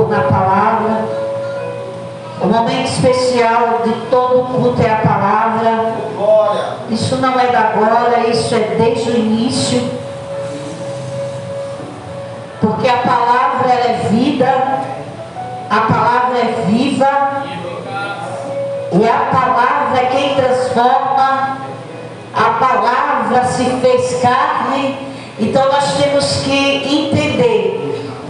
Senhor na palavra. O momento especial de todo culto é a palavra. Isso não é da agora, isso é desde o início. Porque a palavra ela é vida, a palavra é viva, e a palavra é quem transforma. A palavra se fez carne. Então nós temos que entender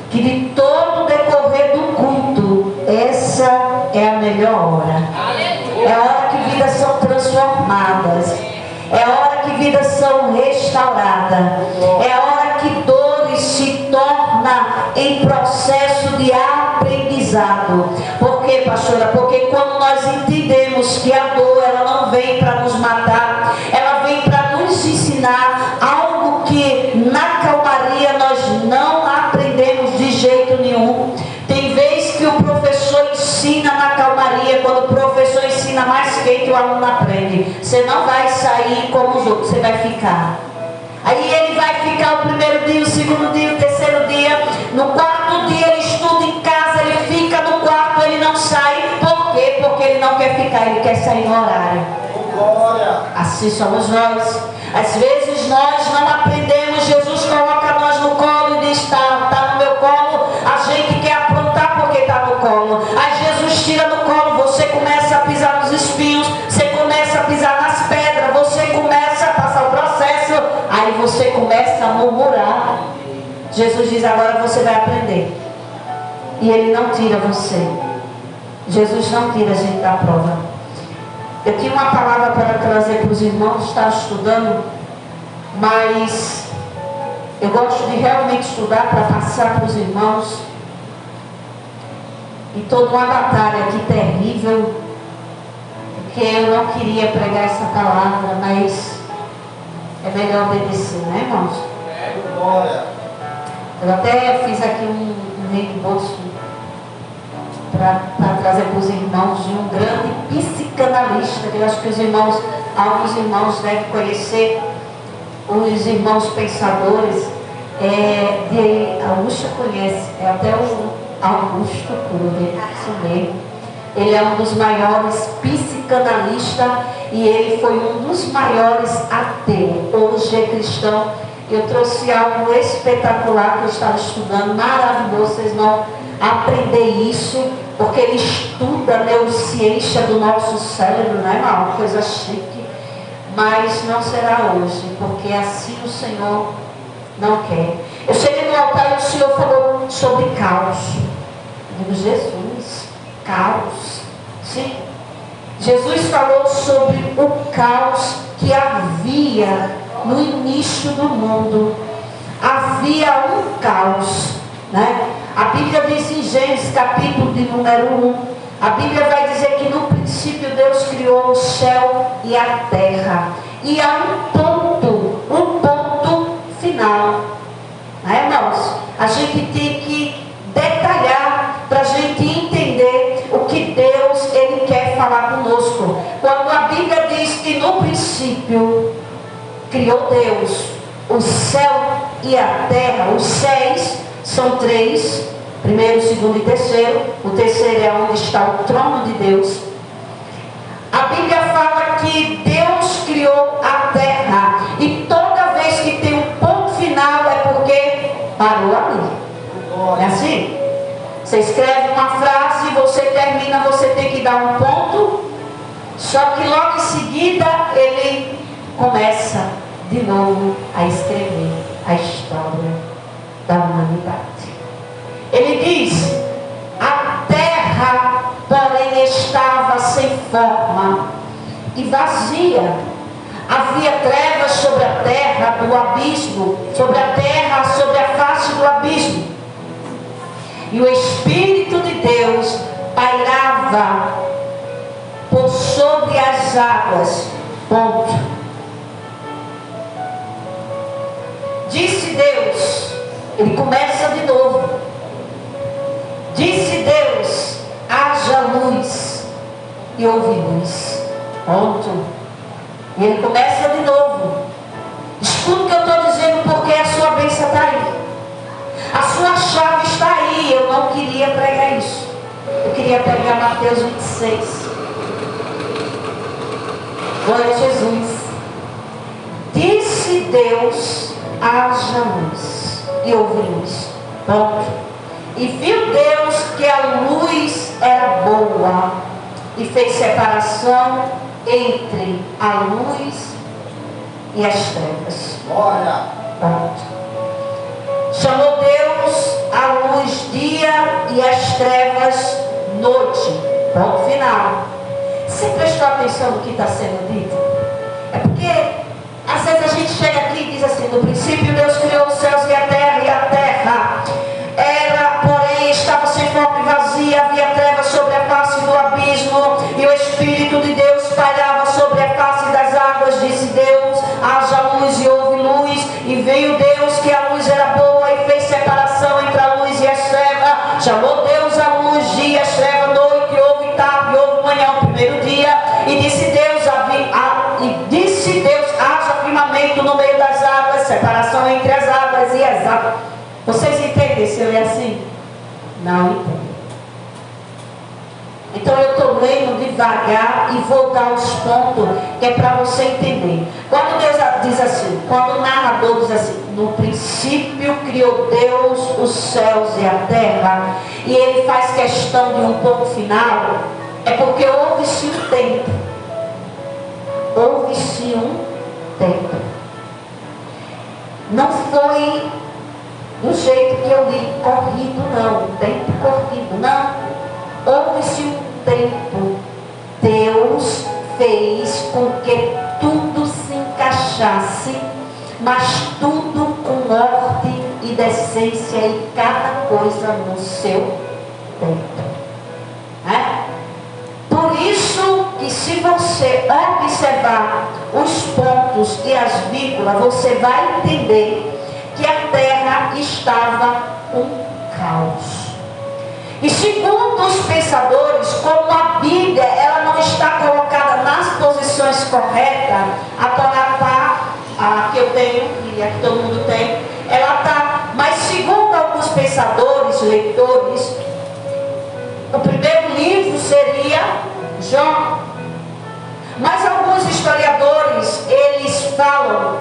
que de todo o decorrer do culto, essa é a melhor hora. É a hora que vidas são transformadas, é a hora que vidas são restauradas, é a hora que dores se torna em processo de aprendizado. Por quê, pastora? Porque quando nós entendemos que a dor ela não vem para nos matar, ela vem para nos ensinar algo que na calmaria nós não aprendemos de jeito nenhum. Tem vezes que o professor ensina na calmaria, quando o professor ensina mais quente, o aluno aprende. Você não vai sair como os outros, você vai ficar. Aí ele vai ficar o primeiro dia, o segundo dia, o terceiro dia. No quarto dia ele estuda em casa, ele fica no quarto, ele não sai. Por quê? Porque ele não quer ficar, ele quer sair no horário. Assim somos nós. Às vezes nós não aprendemos, Jesus coloca nós no colo e diz, tá no meu colo. A gente quer aprontar porque está no colo. Aí Jesus tira do colo, você começa a pisar nos espinhos, você começa a pisar nas pedras, você começa a passar o processo, aí você começa a murmurar. Jesus diz, agora você vai aprender. E Ele não tira você. Jesus não tira a gente da prova. Eu tinha uma palavra para trazer para os irmãos, estava estudando, mas eu gosto de realmente estudar para passar para os irmãos. E toda uma batalha aqui terrível, porque eu não queria pregar essa palavra, mas é melhor obedecer, né, irmãos? Eu até fiz aqui um reembolso para trazer para os irmãos de um grande psicanalista, que eu acho que os irmãos, alguns irmãos devem conhecer, os irmãos pensadores, de Augusto conhece, é até o Augusto Cury, isso mesmo. Ele é um dos maiores psicanalistas e ele foi um dos maiores ateus. Hoje é cristão. Eu trouxe algo espetacular que eu estava estudando, maravilhoso, vocês vão aprender isso, porque ele estuda a neurociência do nosso cérebro, não é uma coisa chique, mas não será hoje, porque assim o Senhor não quer. Eu cheguei no altar e o Senhor falou sobre caos. Eu digo, Jesus, caos? Sim. Jesus falou sobre o caos que havia no início do mundo. Havia um caos, né? A Bíblia diz em Gênesis capítulo de número 1, a Bíblia vai dizer que no princípio Deus criou o céu e a terra. E há um ponto final, né, irmãos? A gente tem que detalhar para a gente entender o que Deus Ele quer falar conosco. Quando a Bíblia diz que no princípio criou Deus o céu e a terra, os céus são três, primeiro, segundo e terceiro. O terceiro é onde está o trono de Deus. A Bíblia fala que Deus criou a terra, e toda vez que tem um ponto final é porque parou ali. É assim? Você escreve uma frase, você termina, você tem que dar um ponto, só que logo em seguida ele começa de novo a escrever a história da humanidade. Ele diz, a terra, porém, estava sem forma e vazia. Havia trevas sobre a terra do abismo, sobre a terra, sobre a face do abismo. E o Espírito de Deus pairava por sobre as águas. Ponto. Disse Deus, ele começa de novo. Disse Deus, haja luz, e houve luz. Ponto. E ele começa de novo. Escuta o que eu estou dizendo, porque a sua bênção está aí. A sua chave está aí. Eu não queria pregar queria pegar Mateus 26. Glória a Jesus. Disse Deus, haja luz, e houve luz. Ponto. E viu Deus que a luz era boa, e fez separação entre a luz e as trevas. Glória. Ponto. Chamou Deus a luz dia e as trevas noite. Ponto final. Você prestou atenção no que está sendo dito? É porque às vezes a gente chega aqui e diz assim: no princípio Deus criou os céus e a terra era, porém, estava sem forma e vazia, havia trevas sobre a face do abismo, e o Espírito de Deus pairava sobre a face das águas. Disse Deus, haja luz, e houve luz. E veio Deus que a luz era boa, e fez separação entre a luz e as trevas. Chamou Deus a luz dia, as trevas noite, e houve tarde, e houve manhã, o primeiro dia. E disse Deus, haja firmamento no meio das águas, separação entre as águas e as águas. Vocês entendem se eu ler assim? Não entendem. Então eu estou lendo devagar e vou dar os pontos que é para você entender. Quando Deus diz assim, quando o narrador diz assim: no princípio criou Deus os céus e a terra, e ele faz questão de um ponto final, é porque houve-se um tempo. Houve-se um tempo. Não foi do jeito que eu li, corrido, não. Tempo corrido, não. Houve-se um tempo. Deus fez com que tudo se encaixasse, mas tudo com ordem e decência, e cada coisa no seu tempo. Por isso que, se você observar os pontos e as vírgulas, você vai entender que a terra estava um caos. E segundo os pensadores, como a Bíblia ela não está colocada nas posições corretas, a Torá está, a que eu tenho e a que todo mundo tem, ela está, mas segundo alguns pensadores, leitores, o primeiro livro seria Jó. Mas alguns historiadores, eles falam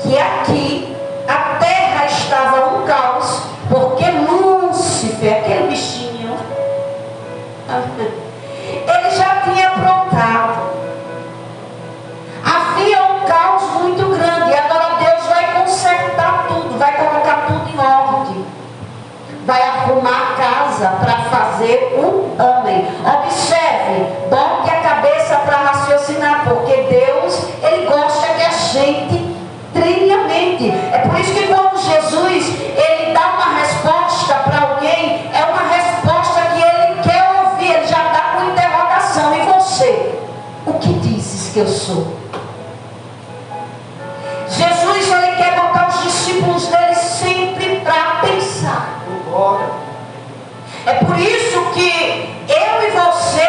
que aqui a terra estava um caos, porque Lúcifer, aquele bichinho, ele já tinha aprontado. Havia um caos muito grande, e agora Deus vai consertar tudo, vai colocar tudo em ordem, vai arrumar a casa para fazer o homem. Observe, bote a cabeça para raciocinar, porque Deus, ele gosta que a gente treine a mente. É por isso que quando Jesus, ele dá uma resposta para alguém, é uma resposta que ele quer ouvir, ele já dá com interrogação. E você? O que dizes que eu sou? Jesus, ele quer botar os discípulos dele sempre para pensar. É por isso que eu e você,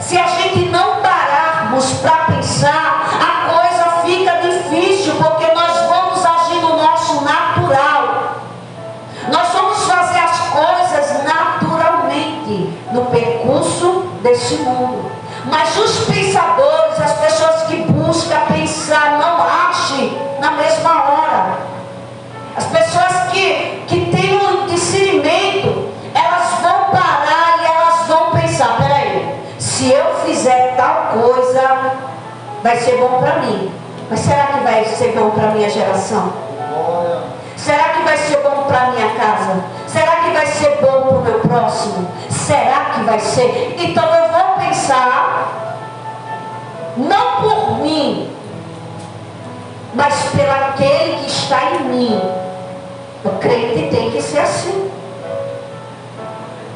se a gente não pararmos para pensar, a coisa fica difícil, porque nós vamos agir no nosso natural. Nós vamos fazer as coisas naturalmente no percurso desse mundo. Mas os pensadores, as pessoas que buscam pensar, não agem na mesma hora. As pessoas que têm um discernimento, elas vão parar e elas vão pensar: peraí, se eu fizer tal coisa, vai ser bom para mim. Mas será que vai ser bom para a minha geração? Será que vai ser bom para a minha casa? Será que vai ser bom para o meu próximo? Será que vai ser? Então eu vou pensar, não por mim, mas pelo aquele que está em mim. O crente tem que ser assim.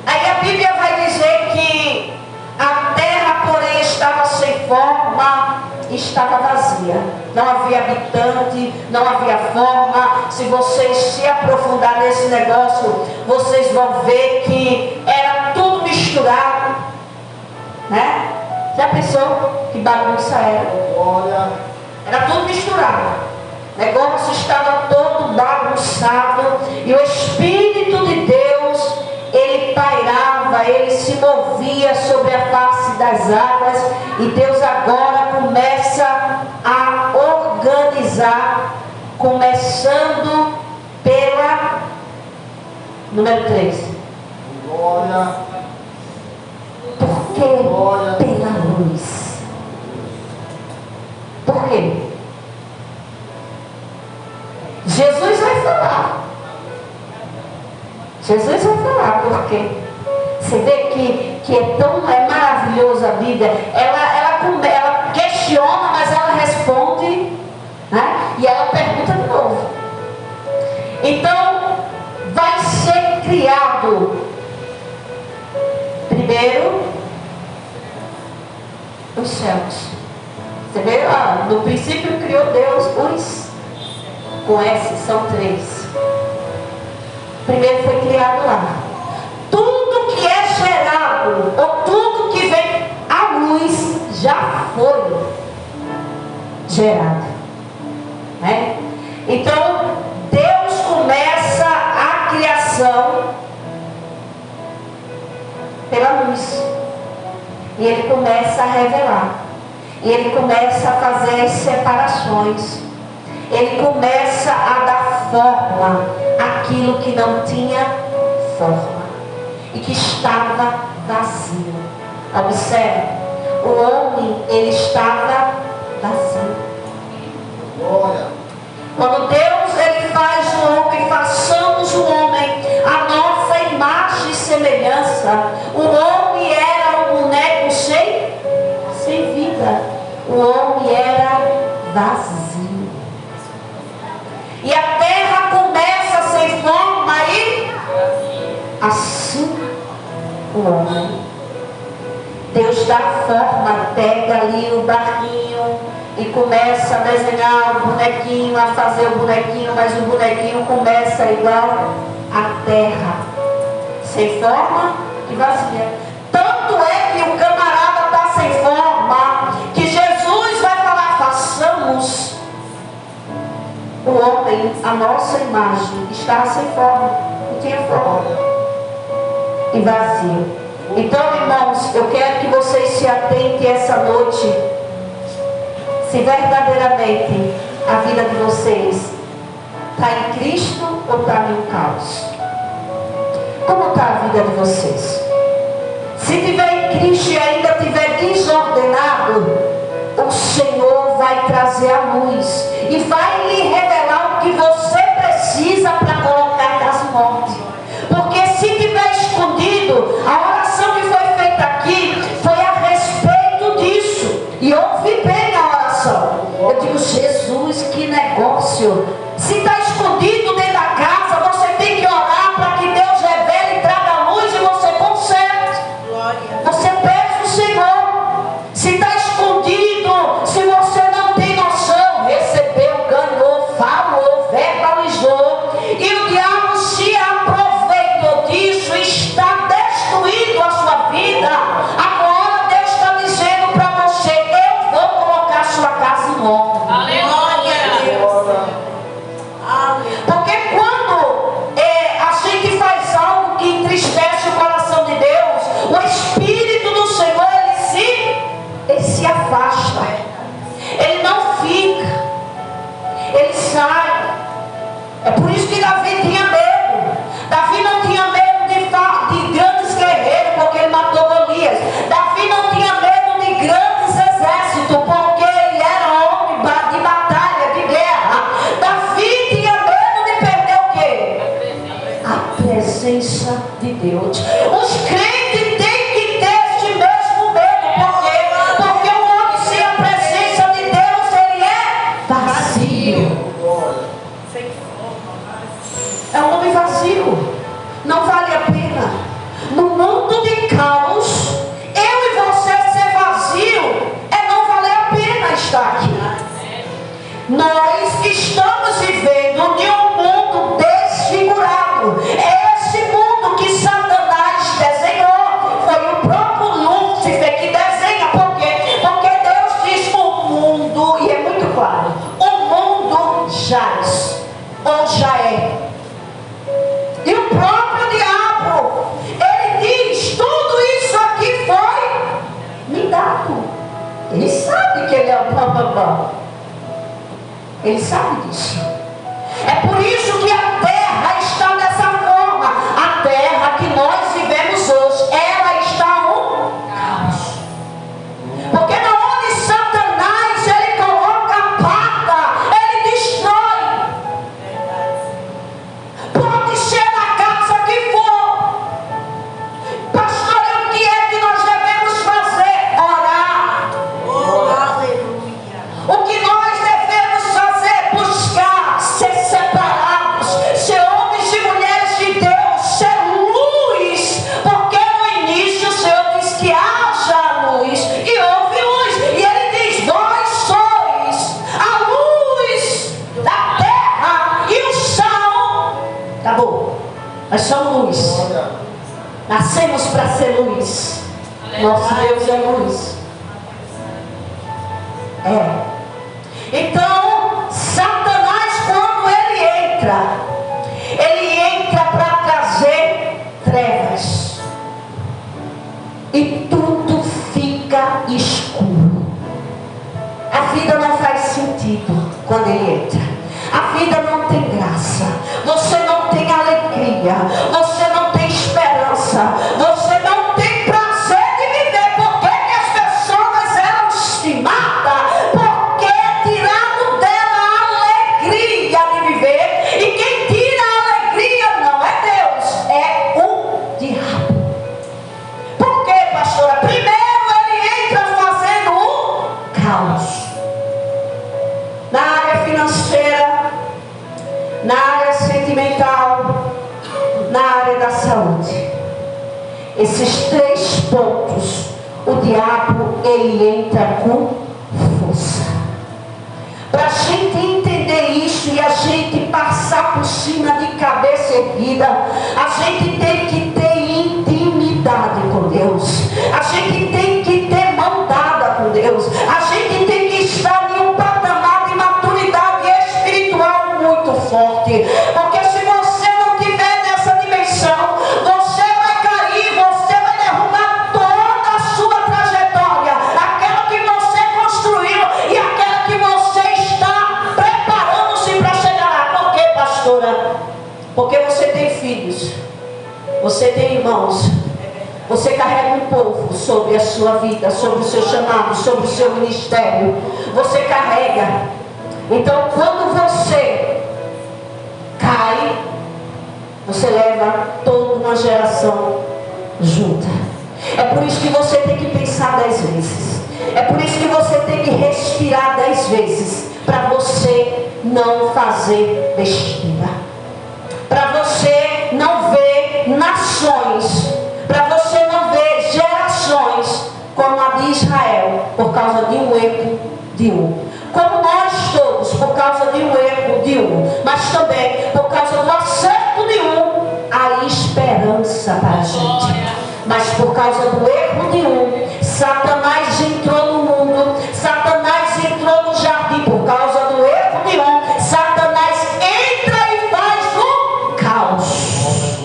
Aí a Bíblia vai dizer que a terra, porém, estava sem forma, estava vazia. Não havia habitante, não havia forma. Se vocês se aprofundar nesse negócio, vocês vão ver que era tudo misturado, né? Já pensou que bagunça era? Era tudo misturado. O negócio estava todo bagunçado, e o Espírito de Deus, ele pairava andava, ele se movia sobre a face das águas, e Deus agora começa a organizar, começando pela número 3. Glória. Por quê? Pela luz. Por quê? Jesus vai falar. Jesus vai falar porque você vê que é maravilhoso a Bíblia. Ela questiona, mas ela responde, né? E ela pergunta de novo. Então, vai ser criado primeiro os céus. Você vê lá, no princípio criou Deus os, com S, são 3. Primeiro foi criado lá. Tudo que é gerado, ou tudo que vem à luz, já foi gerado, né? Então Deus começa a criação pela luz, e Ele começa a revelar, e Ele começa a fazer as separações, Ele começa a dar forma àquilo que não tinha forma e que estava vazio. Observe, o homem, ele estava vazio. Glória. Quando Deus ele faz o homem, façamos o homem a nossa imagem e semelhança. O homem era um boneco sem vida. O homem era vazio. E a terra começa sem forma e assim o homem. Deus dá forma, pega ali o barquinho e começa a desenhar o bonequinho, a fazer o bonequinho, mas o bonequinho começa igual a terra, sem forma e vazia. Tanto é que o camarada está sem forma, que Jesus vai falar, façamos o homem, a nossa imagem, está sem forma, não tinha forma e vazio. Então, irmãos, eu quero que vocês se atentem essa noite, se verdadeiramente a vida de vocês está em Cristo ou está em um caos. Como está a vida de vocês? Se tiver em Cristo e ainda estiver desordenado, o Senhor vai trazer a luz e vai lhe revelar o que você precisa para colocar das mortes. Porque se tiver escondido, a oração que foi feita aqui foi a respeito disso. E ouvi bem a oração. Eu digo, Jesus, que negócio. Se está escondido dentro da casa, você tem que orar para que Deus revele e traga a luz e você conserte. Você pede o Senhor. Se está escondido, se você não tem noção, recebeu, ganhou, falou, verbalizou, e o diabo se aproveitou disso, está destruindo a sua vida. Agora Deus está dizendo para você, eu vou colocar a sua casa em ordem. Porque quando a gente faz algo que entristece o coração de Deus, o Espírito do Senhor ele se afasta, ele não fica, ele sai. É por isso que Davi tinha medo. Davi não tinha medo de grandes guerreiros, porque ele matou Golias. Davi não tinha medo de grandes exércitos, porque ele era homem de batalha, de guerra. Davi tinha medo de perder o quê? A presença de Deus. Os crentes têm que ter esse mesmo medo. Por quê? Porque o homem sem a presença de Deus, ele é vazio. É um homem vazio. Não vale a pena. No mundo de caos, eu e você ser vazio é não valer a pena estar aqui. Nós estamos vivendo em um mundo desfigurado. É esse mundo que Satanás desenhou. que ele é o bambambam. Ele sabe disso. É por isso que a terra está dessa forma. A terra que nós vivemos hoje, ela está um caos. Porque na onde Satanás ele coloca a pata, ele destrói. Pode ser na casa que for. Pastor, o que é que nós devemos fazer? Orar. Aleluia. O que nós devemos fazer? Buscar ser separados, ser homens e mulheres de Deus, ser luz. Porque no início o Senhor diz que haja luz e houve luz. E Ele diz: vós sois a luz da terra e o sal. Tá bom, nós somos luz. Glória. Nascemos para ser luz. Nosso Deus é luz. É. Então, Satanás, quando ele entra para trazer trevas. E tudo fica escuro. A vida não faz sentido quando ele entra. A vida não tem graça. Você não tem alegria. Você não tem esperança. Você não tem prazer de viver. Por que que as pessoas eram se matam? Porque é tirado dela a alegria de viver. E quem tira a alegria não é Deus, é o diabo. Por quê, pastora? Primeiro ele entra fazendo um caos. Na área financeira, na área sentimental, na área da saúde. Esses 3 pontos, o diabo ele entra com força. Para a gente entender isso e a gente passar por cima de cabeça erguida, a gente tem que ter intimidade com Deus. A gente tem que ter mão dada com Deus. A gente tem que estar em um patamar de maturidade espiritual muito forte. Porque se você não tiver nessa dimensão, você vai cair, você vai derrubar toda a sua trajetória, aquela que você construiu e aquela que você está preparando-se para chegar lá. Por quê, pastora? Porque você tem filhos, você tem irmãos, você carrega um povo sobre a sua vida, sobre o seu chamado, sobre o seu ministério. Você carrega. Então, quando você cai, você leva toda uma geração junta. É por isso que você tem que pensar 10 vezes. É por isso que você tem que respirar 10 vezes, para você não fazer besteira, para você não ver nações, para você não ver gerações como a de Israel, por causa de um erro de um. Como nós todos, por causa de um erro de um, mas também por causa do acerto de um, há esperança para a gente. Mas por causa do erro de um, Satanás entrou no mundo, Satanás entrou no jardim. Por causa do erro de um, Satanás entra e faz um caos.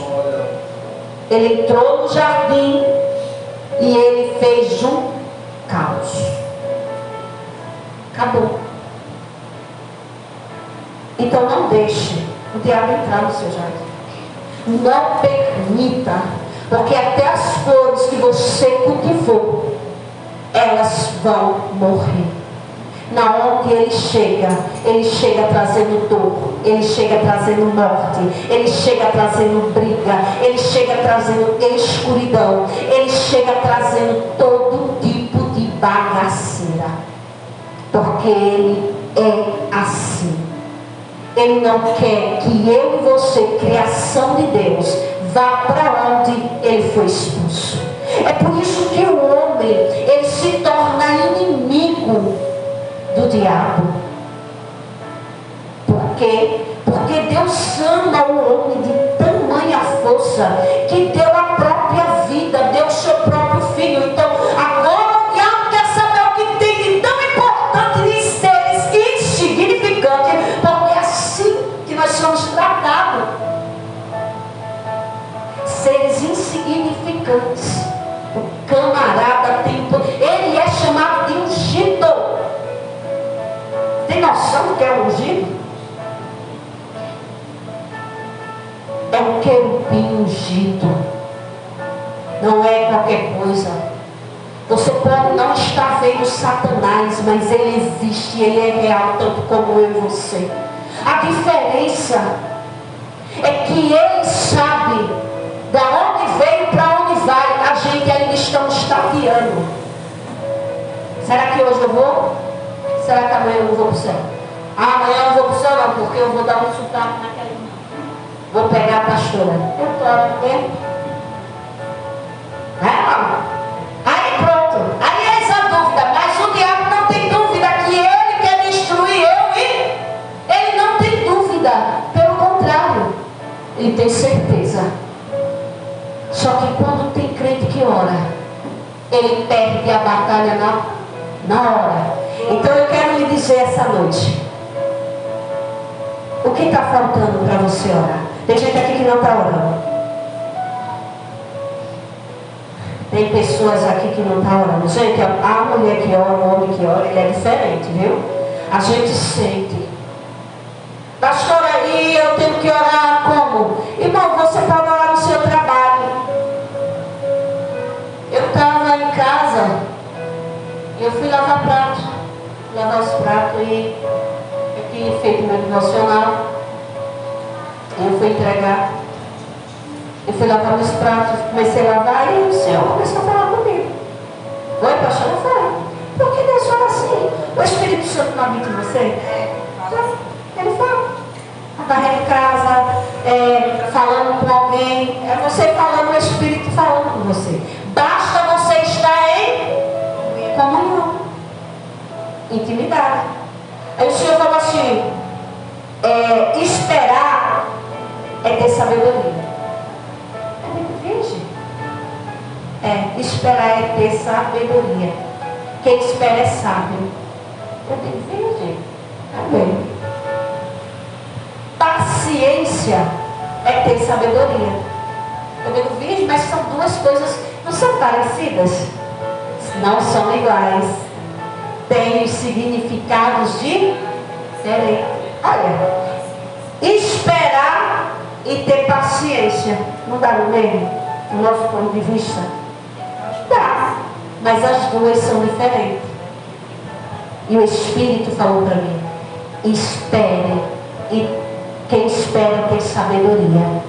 Ele entrou no jardim e ele fez um caos. Acabou. Então não deixe o diabo entrar no seu jardim. Não permita, porque até as flores que você cultivou, elas vão morrer. Na onde ele chega trazendo dor, ele chega trazendo morte, ele chega trazendo briga, ele chega trazendo escuridão, ele chega trazendo todo tipo de bagaceira. Porque ele é assim. Ele não quer que eu e você, criação de Deus, vá para onde ele foi expulso. É por isso que o homem, ele se torna inimigo do diabo. Por quê? Porque Deus ama o homem de tamanha força que deu a própria vida, deu o seu próprio filho. Então agora o diabo quer saber o que tem de tão importante de seres insignificantes, porque é assim que nós somos tratados. Seres insignificantes. O camarada tem, ele é chamado de ungido. tem noção do que é o ungido? É um querubim ungido. Não é qualquer coisa. Você pode não estar vendo Satanás, mas ele existe, ele é real, tanto como eu e você. A diferença é que ele sabe da onde veio, para onde vai. A gente ainda estamos tateando. Será que hoje eu vou? Será que amanhã eu não vou para o céu? Amanhã eu não vou para o céu não, porque eu vou dar um sotaque naquela irmã. Vou pegar a pastora. Eu estou há tempo. Aí pronto. Aí é essa dúvida. Mas o diabo não tem dúvida que ele quer destruir eu e ele não tem dúvida. Pelo contrário, ele tem certeza. Só que quando tem crente que ora, ele perde a batalha na hora. Então eu quero lhe dizer essa noite, o que está faltando para você orar? Tem gente aqui que não está orando. Tem pessoas aqui que não estão orando. Gente, a mulher que ora, o homem que ora, ele é diferente, viu? A gente sente. Pastora, aí eu tenho que orar como? Irmão, você pode orar no seu trabalho. Eu estava em casa, eu fui lavar os pratos e eu tinha feito meu devocional. Eu fui entregar. Eu fui lavar meus pratos, comecei a lavar e o Senhor começou a falar comigo. Oi, pastor? Eu falei, por que Deus fala assim? O Espírito Santo não habita em você? Ele fala. Varrendo casa, falando com alguém, é você falando, o Espírito falando com você. Basta você estar em comunhão, intimidade. Aí o Senhor falou assim, esperar é ter sabedoria. Esperar é ter sabedoria. Quem espera é sábio. Eu digo, virgem. Amém. Paciência é ter sabedoria. Eu digo, virgem, mas são duas coisas, não são parecidas? Não são iguais. Têm significados diferentes. Olha, esperar e ter paciência não dá no mesmo, do nosso ponto de vista? Dá, mas as duas são diferentes. E o Espírito falou para mim, espere, e quem espera tem sabedoria.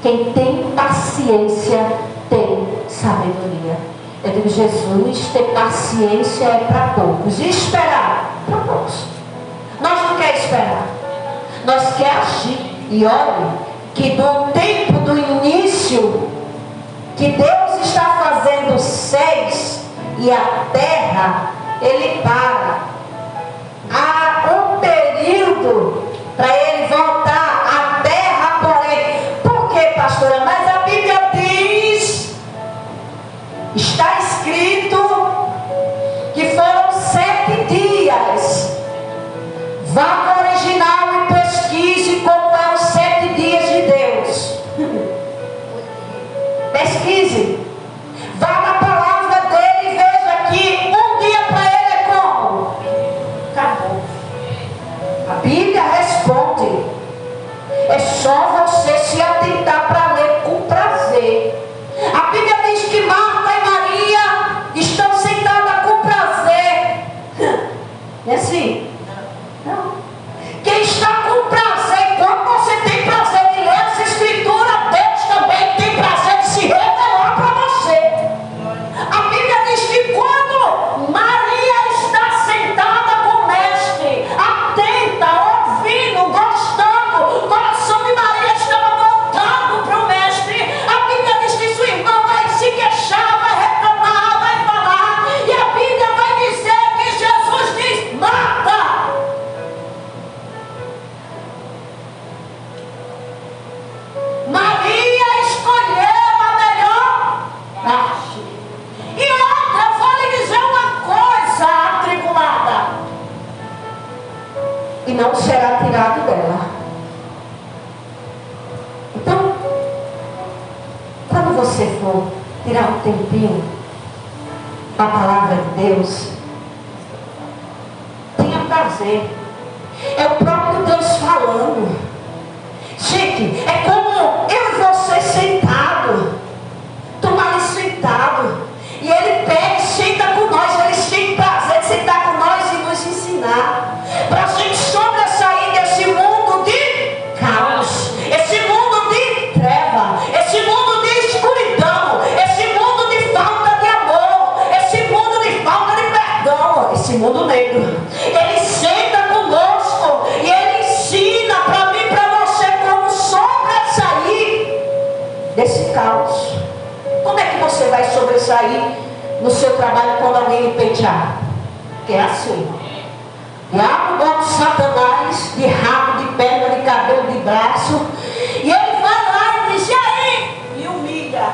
Quem tem paciência tem sabedoria. Eu digo, Jesus, ter paciência é para poucos, e esperar para poucos. Nós não queremos esperar, nós queremos agir. E olha, que do tempo do início, que Deus está fazendo os céus e a terra, Ele para. Há um período para Ele voltar à terra, porém. Por quê, pastora? Mas a Bíblia diz, está escrito, que foram 7 dias. Vá no original e pesquise como é os 7 dias de Deus. Pesquise. Vá na palavra dele e veja que um dia para ele é como? Acabou. A Bíblia responde. É só você se atentar para ler com prazer. A Bíblia diz que Marta e Maria estão sentadas com prazer. É assim? Não. Quem está com prazer, quando você tem prazer de ler essa escritura, Deus também tem prazer de se revelar para você. A Bíblia diz que quando Maria está sentada com o mestre, atenta, ouvindo, gostando, o coração de Maria estava voltando para o mestre. A Bíblia diz que sua irmã vai se queixar, vai reclamar, vai falar, e a Bíblia vai dizer que Jesus diz, Marta, Maria escolheu a melhor parte. E outra, eu vou lhe dizer uma coisa, atribulada, e não será tirado dela. Então, quando você for tirar um tempinho para a palavra de Deus, tenha prazer. É o próprio Deus falando. Gente, é como eu e você sentado. Estamos ali sentado. E Ele pega e senta com nós. Ele tem prazer de sentar com nós e nos ensinar. Para a gente sobressair desse mundo de caos. Esse mundo de treva. Esse mundo de escuridão. Esse mundo de falta de amor. Esse mundo de falta de perdão. Esse mundo negro. Ele senta conosco. E Ele ensina para mim e para você como sobressair desse caos. Como é que você vai sobressair no seu trabalho quando alguém lhe pentear? Que é assim. Diabo bota Satanás de rabo, de perna, de cabelo, de braço. E ele vai lá e diz, e aí? E humilha.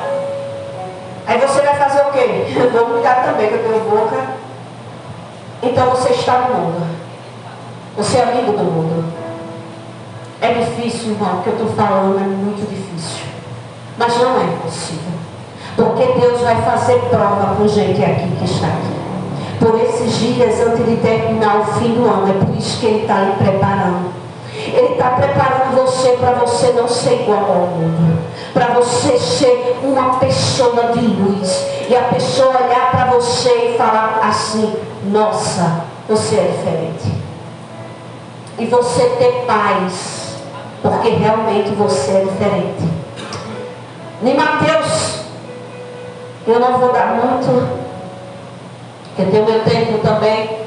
Aí você vai fazer o quê? Eu vou humilhar também, que eu tenho boca. Então você está no mundo. Você é amigo do mundo. É difícil, irmão, o que eu estou falando é muito difícil. Mas não é impossível. Porque Deus vai fazer prova com gente aqui que está aqui. Por esses dias antes de terminar o fim do ano. É por isso que Ele está lhe preparando. Ele está preparando você para você não ser igual ao mundo. Para você ser uma pessoa de luz. E a pessoa olhar para você e falar assim, nossa, você é diferente. E você ter paz. Porque realmente você é diferente. Em Mateus, eu não vou dar muito, porque tem o meu tempo também.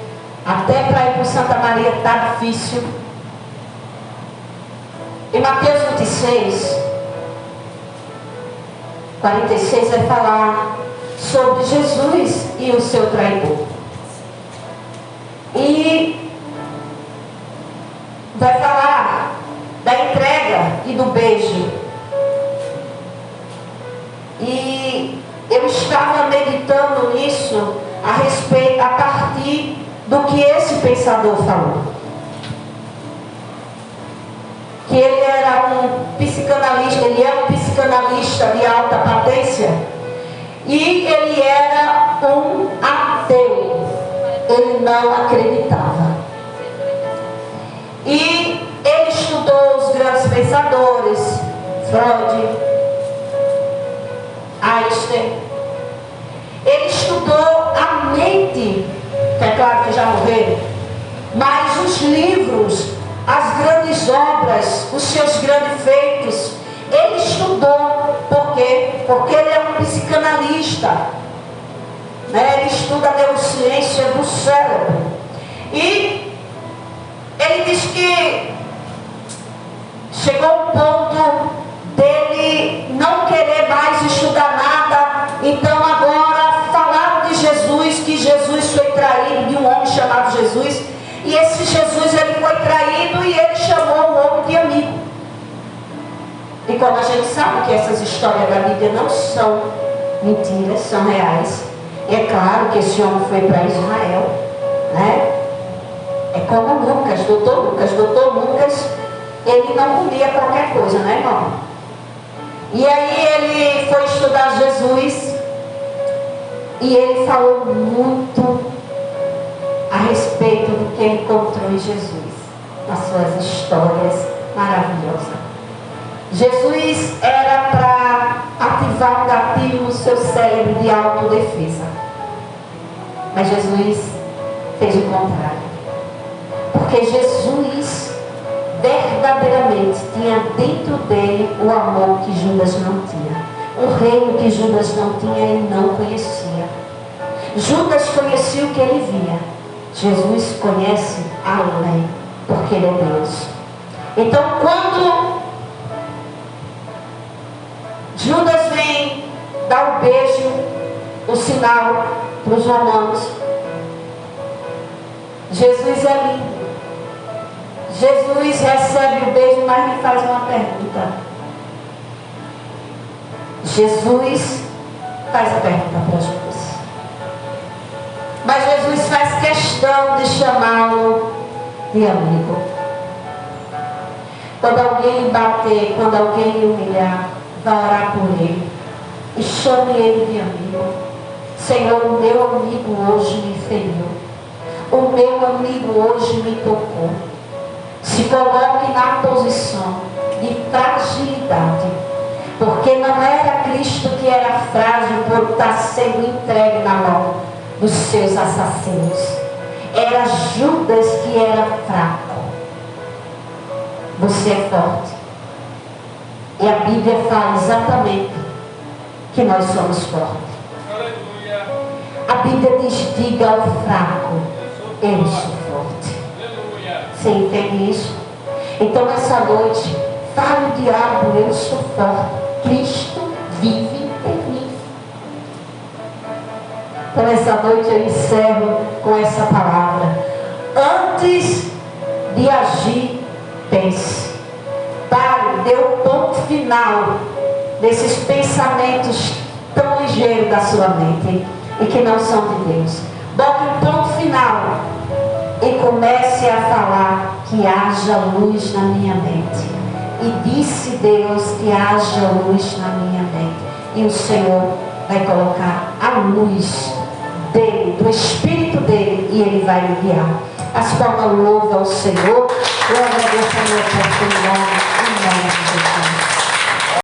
Até para ir para Santa Maria está difícil. Em Mateus 26, 46 vai falar sobre Jesus e o seu traidor. E vai falar da entrega e do beijo. E eu estava meditando nisso a partir do que esse pensador falou. Que ele era um psicanalista, ele é um psicanalista de alta patência. E ele era um ateu. Ele não acreditava. E ele estudou os grandes pensadores, Freud, Einstein. Ele estudou a mente, que é claro que já morreram, mas os livros, as grandes obras, os seus grandes feitos, ele estudou. Por quê? Porque ele é um psicanalista, né? Ele estuda a neurociência do cérebro. E ele diz que chegou um ponto dele não querer mais estudar nada. Então agora falaram de Jesus, que Jesus foi traído de um homem chamado Jesus. E esse Jesus, ele foi traído e ele chamou o homem de amigo. E como a gente sabe que essas histórias da Bíblia não são mentiras, são reais. E é claro que esse homem foi para Israel, né? É como Lucas, doutor Lucas, ele não comia qualquer coisa, né, irmão? E aí ele foi estudar Jesus e ele falou muito a respeito do que ele encontrou em Jesus, nas suas histórias maravilhosas. Jesus era para ativar um gatilho no seu cérebro de autodefesa. Mas Jesus fez o contrário. Porque Jesus verdadeiramente tinha dentro dele o amor que Judas não tinha. O reino que Judas não tinha, ele não conhecia. Judas conhecia o que ele via. Jesus conhece além, porque ele é Deus. Então quando Judas vem dar o beijo, o sinal para os romanos, Jesus é lindo. Jesus recebe o beijo, mas me faz uma pergunta. Jesus faz a pergunta para Judas. Mas Jesus faz questão de chamá-lo de amigo. Quando alguém bater, quando alguém humilhar, vá orar por ele. E chame ele de amigo. Senhor, o meu amigo hoje me feriu. O meu amigo hoje me tocou. Se coloque na posição de fragilidade. Porque não era Cristo que era frágil por estar sendo entregue na mão dos seus assassinos. Era Judas que era fraco. Você é forte. E a Bíblia fala exatamente que nós somos fortes. A Bíblia diz: diga ao fraco, eu sou forte. Você entende isso? Então nessa noite, fale o diabo, eu sou forte. Cristo vive em mim. Então nessa noite eu encerro com essa palavra. Antes de agir, pense. Pare, dê o ponto final desses pensamentos tão ligeiros da sua mente e que não são de Deus. Bote um ponto final e comece a falar que haja luz na minha mente. E disse Deus que haja luz na minha mente. E o Senhor vai colocar a luz dele, do Espírito dele, e ele vai enviar. As palmas louvam ao Senhor. Eu agradeço a minha oportunidade. Amém.